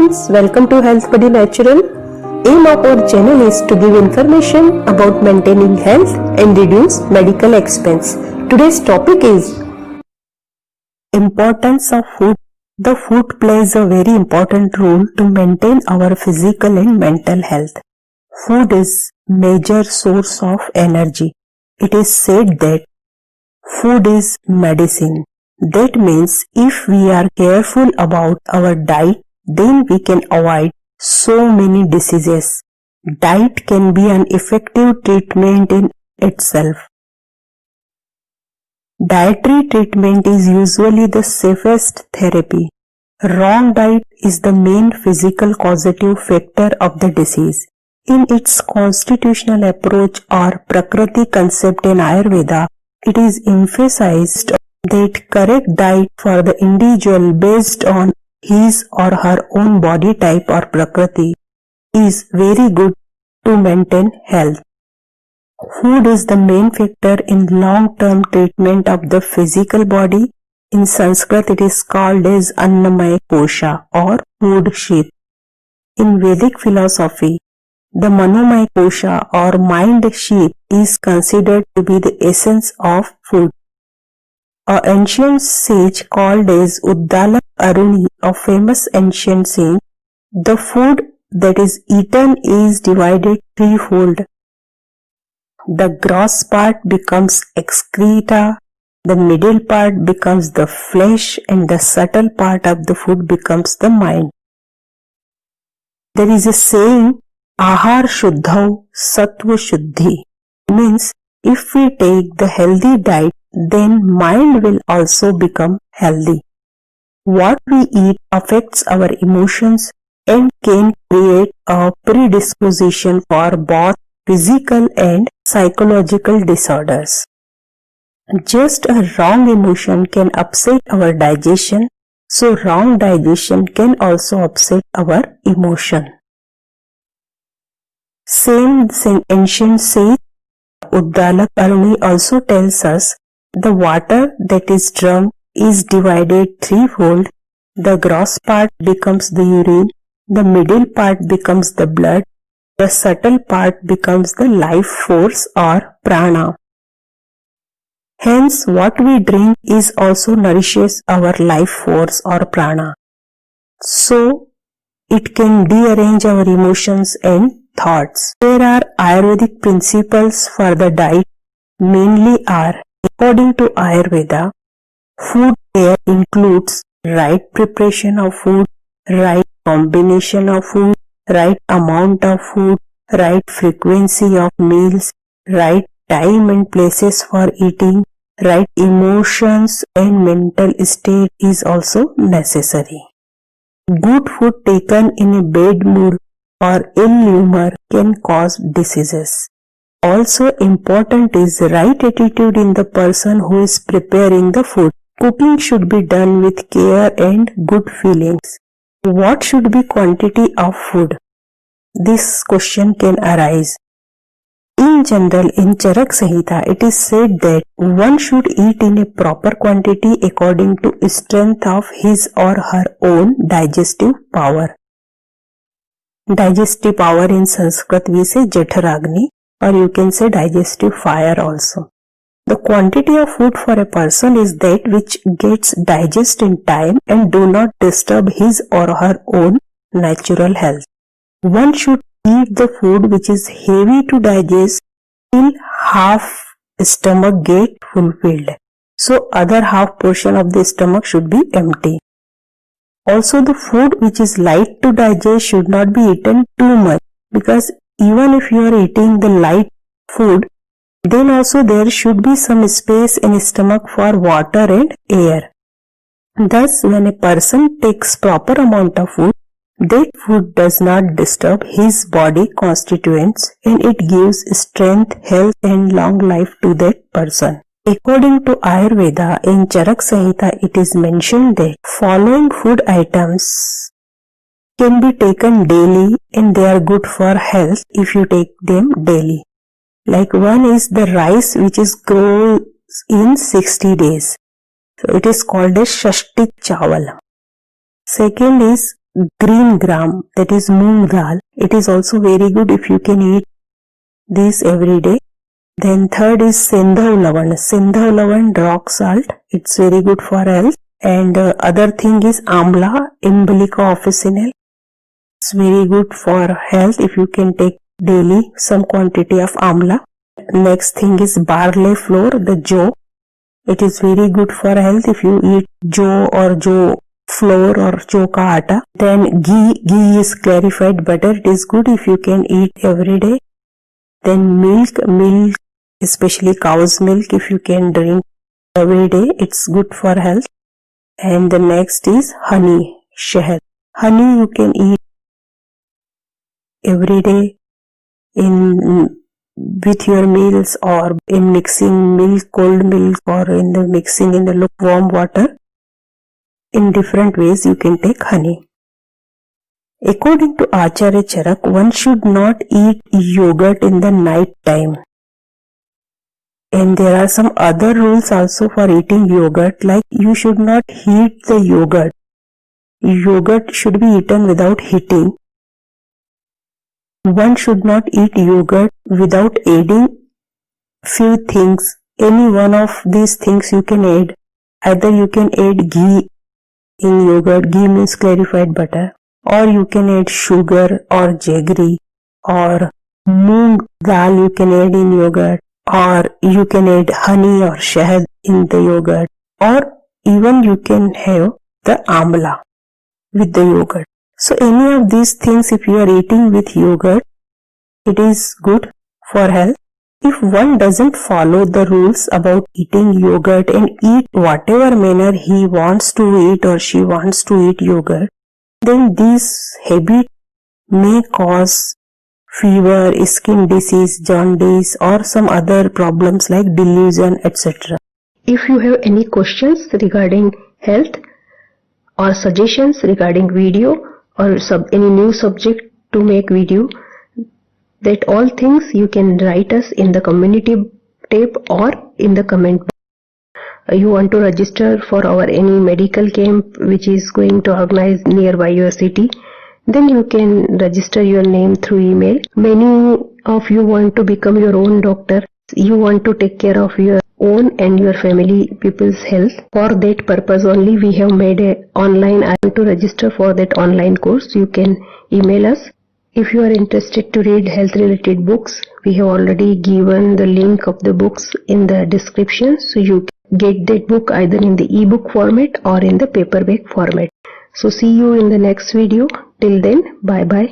friends, welcome to Health Buddy Natural. Aim of our channel is to give information about maintaining health and reduce medical expense. Today's topic is importance of food. The food plays a very important role to maintain our physical and mental health. Food is major source of energy. It is said that food is medicine. That means if we are careful about our diet, then we can avoid so many diseases. Diet can be an effective treatment in itself. Dietary treatment is usually the safest therapy. Wrong diet is the main physical causative factor of the disease. In its constitutional approach or Prakriti concept in Ayurveda, it is emphasized that correct diet for the individual based on his or her own body type or Prakriti is very good to maintain health. Food is the main factor in long-term treatment of the physical body. In Sanskrit it is called as Annamaya Kosha or food sheath. In Vedic philosophy, the Manomaya Kosha or mind sheath is considered to be the essence of food. An ancient sage called as Uddalak Aruni, a famous ancient saint, the food that is eaten is divided threefold. The gross part becomes excreta, the middle part becomes the flesh, and the subtle part of the food becomes the mind. There is a saying, Ahar Shuddhau Sattva Shuddhi, means if we take the healthy diet, then mind will also become healthy. What we eat affects our emotions and can create a predisposition for both physical and psychological disorders. Just a wrong emotion can upset our digestion, so wrong digestion can also upset our emotion. Same ancient sage Uddalak Aruni also tells us the water that is drunk is divided threefold. The gross part becomes the urine, the middle part becomes the blood, the subtle part becomes the life force or prana. Hence, what we drink is also nourishes our life force or prana. So, it can rearrange our emotions and thoughts. There are Ayurvedic principles for the diet, mainly are, according to Ayurveda, food care includes right preparation of food, right combination of food, right amount of food, right frequency of meals, right time and places for eating, right emotions and mental state is also necessary. Good food taken in a bad mood or ill humor can cause diseases. Also important is right attitude in the person who is preparing the food. Cooking should be done with care and good feelings. What should be quantity of food? This question can arise. In general, in Charak Samhita, it is said that one should eat in a proper quantity according to strength of his or her own digestive power. Digestive power in Sanskrit we say Jatharagni, or you can say digestive fire also. The quantity of food for a person is that which gets digested in time and do not disturb his or her own natural health. One should eat the food which is heavy to digest till half stomach get fulfilled. So other half portion of the stomach should be empty. Also the food which is light to digest should not be eaten too much, because even if you are eating the light food, then also there should be some space in stomach for water and air. Thus, when a person takes proper amount of food, that food does not disturb his body constituents and it gives strength, health and long life to that person. According to Ayurveda, in Charak Samhita, it is mentioned that following food items can be taken daily and they are good for health if you take them daily. Like one is the rice which is grown in 60 days. So it is called as Shashtik Chawal. Second is green gram, that is moong dal. It is also very good if you can eat this every day. Then third is sendhav lavan. Sendhav lavan, rock salt. It's very good for health. And other thing is amla, Embolica officinale. It's very good for health if you can take daily some quantity of amla. Next thing is barley flour, the jow. It is very good for health if you eat jow or jow flour or jow ka atta. Then ghee is clarified butter. It is good if you can eat every day. Then milk, especially cow's milk, if you can drink every day, it's good for health. And the next is honey, shahad. Honey you can eat every day with your meals, or in mixing milk, cold milk, or in the mixing in the lukewarm water. In different ways you can take honey. According to Acharya Charak, one should not eat yogurt in the night time. And there are some other rules also for eating yogurt, like you should not heat the yogurt. Yogurt should be eaten without heating. One should not eat yogurt without adding few things. Any one of these things you can add. Either you can add ghee in yogurt, ghee means clarified butter, or you can add sugar or jaggery, or moong dal you can add in yogurt, or you can add honey or shahad in the yogurt, or even you can have the amla with the yogurt. So any of these things, if you are eating with yogurt, it is good for health. If one doesn't follow the rules about eating yogurt and eat whatever manner he wants to eat or she wants to eat yogurt, then this habit may cause fever, skin disease, jaundice, or some other problems like delusion, etc. If you have any questions regarding health or suggestions regarding video or any new subject to make video, that all things you can write us in the community tab or in the comment box. You want to register for our any medical camp which is going to organize nearby your city, then you can register your name through email. Many of you want to become your own doctor. You want to take care of your own and your family people's health. For that purpose only we have made a online. I want to register for that online course. You can email us. If you are interested to read health related books, we have already given the link of the books in the description, so you can get that book either in the ebook format or in the paperback format. So see you in the next video. Till then, bye bye.